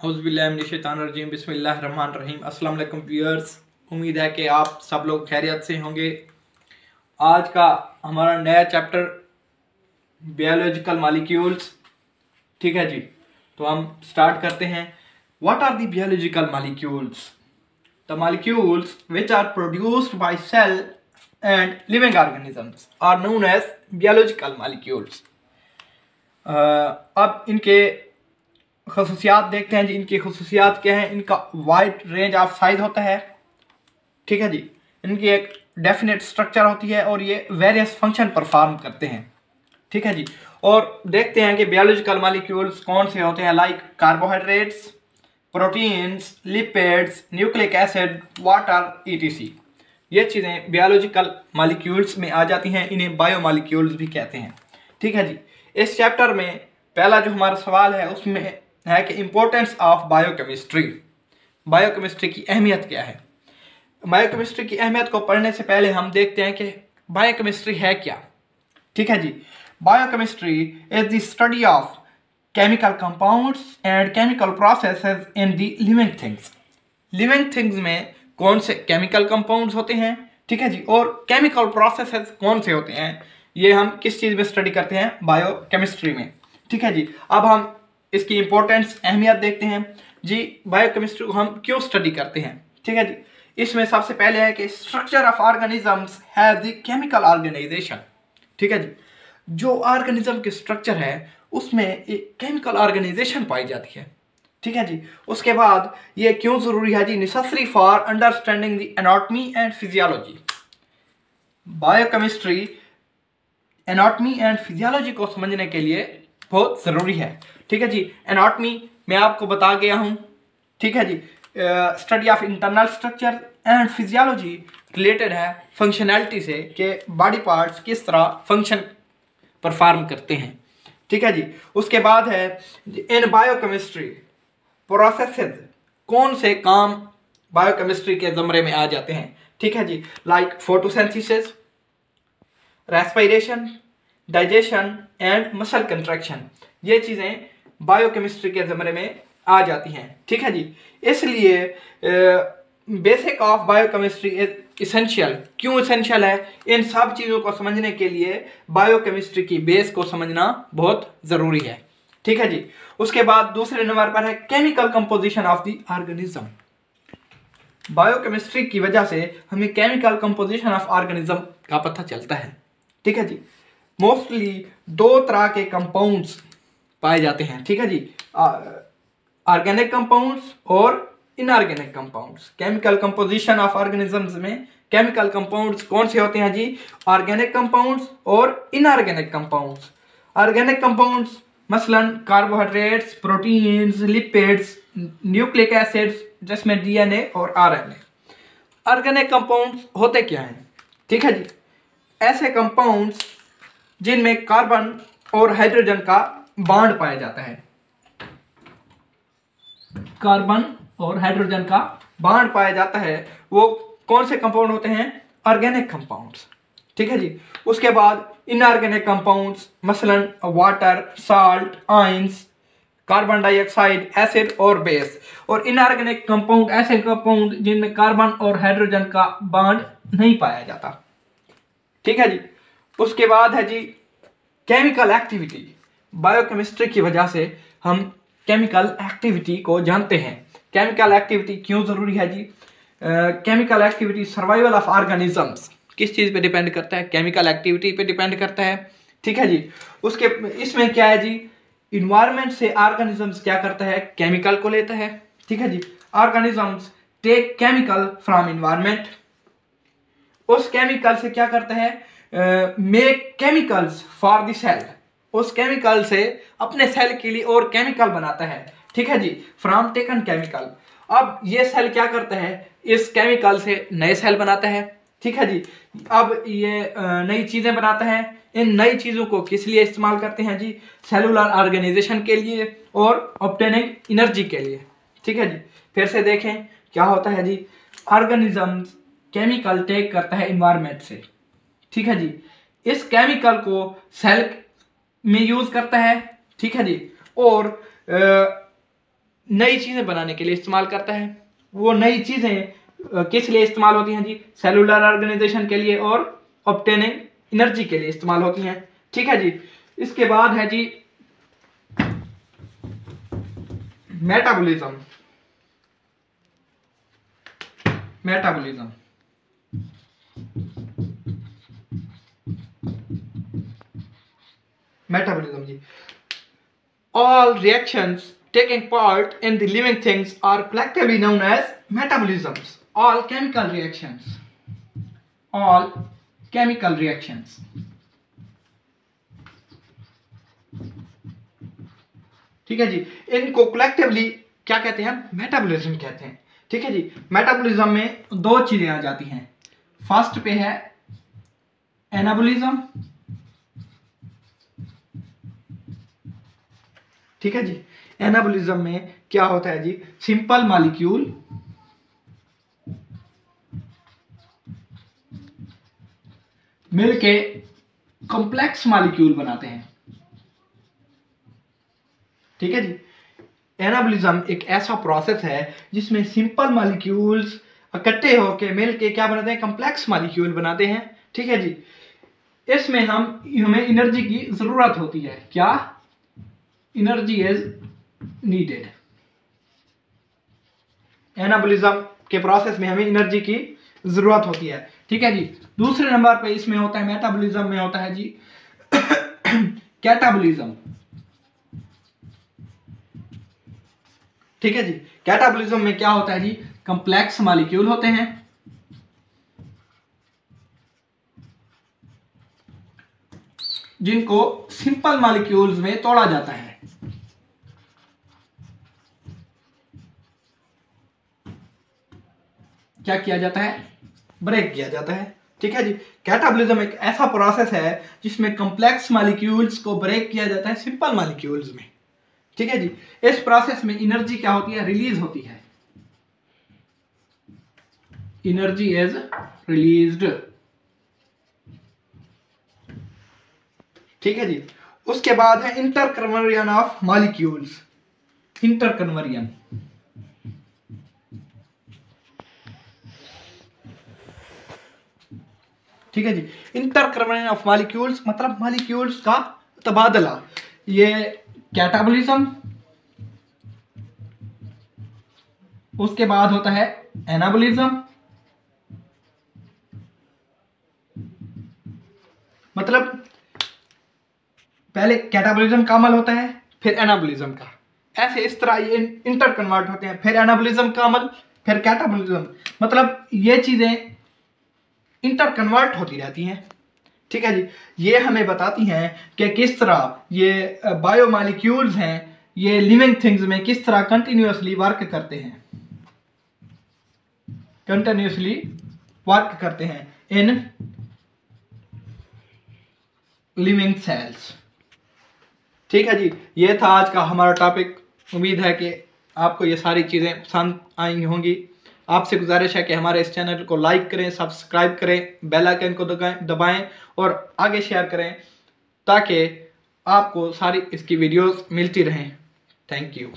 औज़ुबिल्लाहिमिनश्शैतानिर्रजीम बिस्मिल्लाहिर्रहमानिर्रहीम। अस्सलाम वालेकुम व्यूअर्स, उम्मीद है कि आप सब लोग खैरियत से होंगे। आज का हमारा नया चैप्टर बायोलॉजिकल मॉलिक्यूल्स, ठीक है जी। तो हम स्टार्ट करते हैं। What are the biological molecules? The molecules which are produced by cell and living organisms are known as biological molecules. अब इनके खसूसियात देखते हैं जी। इनकी खसूसियात क्या है? इनका वाइड रेंज ऑफ साइज होता है, ठीक है जी। इनकी एक डेफिनेट स्ट्रक्चर होती है और ये वेरियस फंक्शन परफॉर्म करते हैं, ठीक है जी। और देखते हैं कि बायोलॉजिकल मॉलिक्यूल्स कौन से होते हैं, like carbohydrates, proteins, lipids, nucleic acid, water etc. ये चीज़ें बायोलॉजिकल मॉलिक्यूल्स में आ जाती हैं। इन्हें बायोमॉलिक्यूल्स भी कहते हैं, ठीक है जी। इस चैप्टर में पहला जो हमारा सवाल है उसमें है कि इम्पोर्टेंस ऑफ बायोकेमिस्ट्री। बायोकेमिस्ट्री की अहमियत क्या है? बायोकेमिस्ट्री की अहमियत को पढ़ने से पहले हम देखते हैं कि बायोकेमिस्ट्री है क्या, ठीक है जी। Biochemistry is the study of chemical compounds and chemical processes in the living things. Living things में कौन से केमिकल कंपाउंड्स होते हैं, ठीक है जी, और केमिकल प्रोसेसेस कौन से होते हैं, ये हम किस चीज़ में स्टडी करते हैं? बायोकेमिस्ट्री में, ठीक है जी। अब हम इसकी इंपॉर्टेंस, अहमियत देखते हैं जी। बायोकेमिस्ट्री को हम क्यों स्टडी करते हैं, ठीक है जी। इसमें सबसे पहले है कि structure of organisms has the chemical organisation, ठीक है जी। जो ऑर्गेनिज्म के स्ट्रक्चर है उसमें एक केमिकल ऑर्गेनाइजेशन पाई जाती है, ठीक है जी। उसके बाद ये क्यों जरूरी है जी? Necessary for understanding the anatomy and physiology. Biochemistry anatomy and physiology को समझने के लिए बहुत ज़रूरी है, ठीक है जी। एनाटॉमी मैं आपको बता गया हूँ, ठीक है जी। Study of internal structure and physiology related है फंक्शनैलिटी से, कि बॉडी पार्ट्स किस तरह फंक्शन परफॉर्म करते हैं, ठीक है जी। उसके बाद है इन बायोकेमिस्ट्री प्रोसेसेस, कौन से काम बायोकेमिस्ट्री के ज़मरे में आ जाते हैं, ठीक है जी। Like photosynthesis, respiration, digestion and muscle contraction. ये चीज़ें बायोकेमिस्ट्री के ज़मरे में आ जाती हैं, ठीक है जी। इसलिए basic of biochemistry is essential. क्यों इसेंशियल है? इन सब चीज़ों को समझने के लिए बायोकेमिस्ट्री की बेस को समझना बहुत ज़रूरी है, ठीक है जी। उसके बाद दूसरे नंबर पर है chemical composition of the organism. Biochemistry की वजह से हमें केमिकल कंपोजिशन ऑफ ऑर्गेनिज्म का पता चलता है, ठीक है जी। मोस्टली दो तरह के कंपाउंड्स पाए जाते हैं, ठीक है जी। ऑर्गेनिक कंपाउंड्स और inorganic compounds. Chemical composition of organisms में केमिकल कंपाउंड्स कौन से होते हैं जी? ऑर्गेनिक कंपाउंड्स और इनऑर्गेनिक कंपाउंड्स। ऑर्गेनिक कंपाउंड्स मसलन carbohydrates, proteins, lipids, nucleic acids जिसमें डीएनए और आरएनए। ऑर्गेनिक कंपाउंड्स होते क्या हैं, ठीक है जी? ऐसे कंपाउंड्स जिनमें कार्बन और हाइड्रोजन का बॉन्ड पाया जाता है। कार्बन और हाइड्रोजन का बॉन्ड पाया जाता है, वो कौन से कंपाउंड होते हैं? ऑर्गेनिक कंपाउंड्स, ठीक है जी। उसके बाद इनऑर्गेनिक कंपाउंड्स मसलन water, salt, ions, carbon dioxide, acid और बेस। और इनऑर्गेनिक कंपाउंड ऐसे कंपाउंड जिनमें कार्बन और हाइड्रोजन का बॉन्ड नहीं पाया जाता, ठीक है जी। उसके बाद है जी केमिकल एक्टिविटी। बायोकेमिस्ट्री की वजह से हम केमिकल एक्टिविटी को जानते हैं। केमिकल एक्टिविटी क्यों जरूरी है जी? Chemical activity survival of organisms किस चीज़ पे डिपेंड करता है? केमिकल एक्टिविटी पे डिपेंड करता है, ठीक है जी। उसके इसमें क्या है जी? इन्वायरमेंट से ऑर्गेनिजम्स क्या करता है? केमिकल को लेता है, ठीक है जी। Organisms take chemical from environment. उस केमिकल से क्या करता है? Make chemicals for the cell. उस केमिकल से अपने सेल के लिए और केमिकल बनाता है, ठीक है जी। From taken chemical. अब ये सेल क्या करता है? इस केमिकल से नए सेल बनाता है, ठीक है जी। अब ये नई चीजें बनाता है। इन नई चीजों को किस लिए इस्तेमाल करते हैं जी? सेलुलर ऑर्गेनाइजेशन के लिए और ऑब्टेनिंग एनर्जी के लिए, ठीक है जी। फिर से देखें क्या होता है जी? ऑर्गेनिजम्स केमिकल टेक करता है इन्वायरमेंट से, ठीक है जी। इस केमिकल को सेल में यूज करता है, ठीक है जी। और नई चीजें बनाने के लिए इस्तेमाल करता है। वो नई चीजें किस लिए इस्तेमाल होती हैं जी? सेलुलर ऑर्गेनाइजेशन के लिए और ऑब्टेनिंग एनर्जी के लिए इस्तेमाल होती हैं। ठीक है जी। इसके बाद है जी metabolism. Metabolism metabolism ji, all reactions taking part in the living things are collectively known as metabolisms. All chemical reactions ठीक है जी, इनको कलेक्टिवली क्या कहते हैं? मेटाबॉलिज्म कहते हैं। ठीक है जी। मेटाबॉलिज्म में दो चीजें आ जाती हैं। फर्स्ट पे है एनाबॉलिज्म। ठीक है जी। एनाबॉलिज्म में क्या होता है जी? सिंपल मॉलिक्यूल मिलके कॉम्प्लेक्स मॉलिक्यूल बनाते हैं। ठीक है जी। एनाबॉलिज्म एक ऐसा प्रोसेस है जिसमें सिंपल मॉलिक्यूल्स इकट्ठे होकर मिलके क्या बनाते हैं? कॉम्प्लेक्स मॉलिक्यूल बनाते हैं। ठीक है जी। इसमें हमें एनर्जी की जरूरत होती है। क्या? Energy is needed. एनाबॉलिज्म के प्रोसेस में हमें एनर्जी की जरूरत होती है। ठीक है जी। दूसरे नंबर पे इसमें होता है, मेटाबॉलिज्म में होता है जी कैटाबॉलिज्म। ठीक है जी। कैटाबॉलिज्म में क्या होता है जी? कॉम्प्लेक्स मॉलिक्यूल होते हैं जिनको सिंपल मॉलिक्यूल्स में तोड़ा जाता है। क्या किया जाता है? ब्रेक किया जाता है। ठीक है जी। कैटाबॉलिज्म एक ऐसा प्रोसेस है जिसमें कॉम्प्लेक्स मॉलिक्यूल्स को ब्रेक किया जाता है सिंपल मॉलिक्यूल्स में। ठीक है जी। इस प्रोसेस में एनर्जी क्या होती है? रिलीज होती है। Energy is released. ठीक है जी। उसके बाद है इंटरकन्वर्जन ऑफ मॉलिक्यूल्स। इंटरकन्वर्जन ठीक है जी। इंटरकन्वर्जन ऑफ मॉलिक्यूल्स मतलब मॉलिक्यूल्स का तबादला। ये कैटाबॉलिज्म। उसके बाद होता है एनाबॉलिज्म। मतलब पहले कैटाबॉलिज्म का अमल होता है, फिर एनाबॉलिज्म का। ऐसे इस तरह ये इंटर कन्वर्ट होते हैं। फिर एनाबॉलिज्म का अमल, फिर कैटाबॉलिज्म। मतलब ये चीजें इंटर कन्वर्ट होती रहती हैं। ठीक है जी। ये हमें बताती हैं कि किस तरह ये बायोमॉलिक्यूल्स हैं, ये लिविंग थिंग्स में किस तरह कंटिन्यूअसली वर्क करते हैं। कंटिन्यूअसली वर्क करते हैं इन लिविंग सेल्स। ठीक है जी। ये था आज का हमारा टॉपिक। उम्मीद है कि आपको ये सारी चीज़ें पसंद आई होंगी। आपसे गुजारिश है कि हमारे इस चैनल को लाइक करें, सब्सक्राइब करें, बेल आइकन को दबाएं और आगे शेयर करें ताकि आपको सारी इसकी वीडियोस मिलती रहें। Thank you.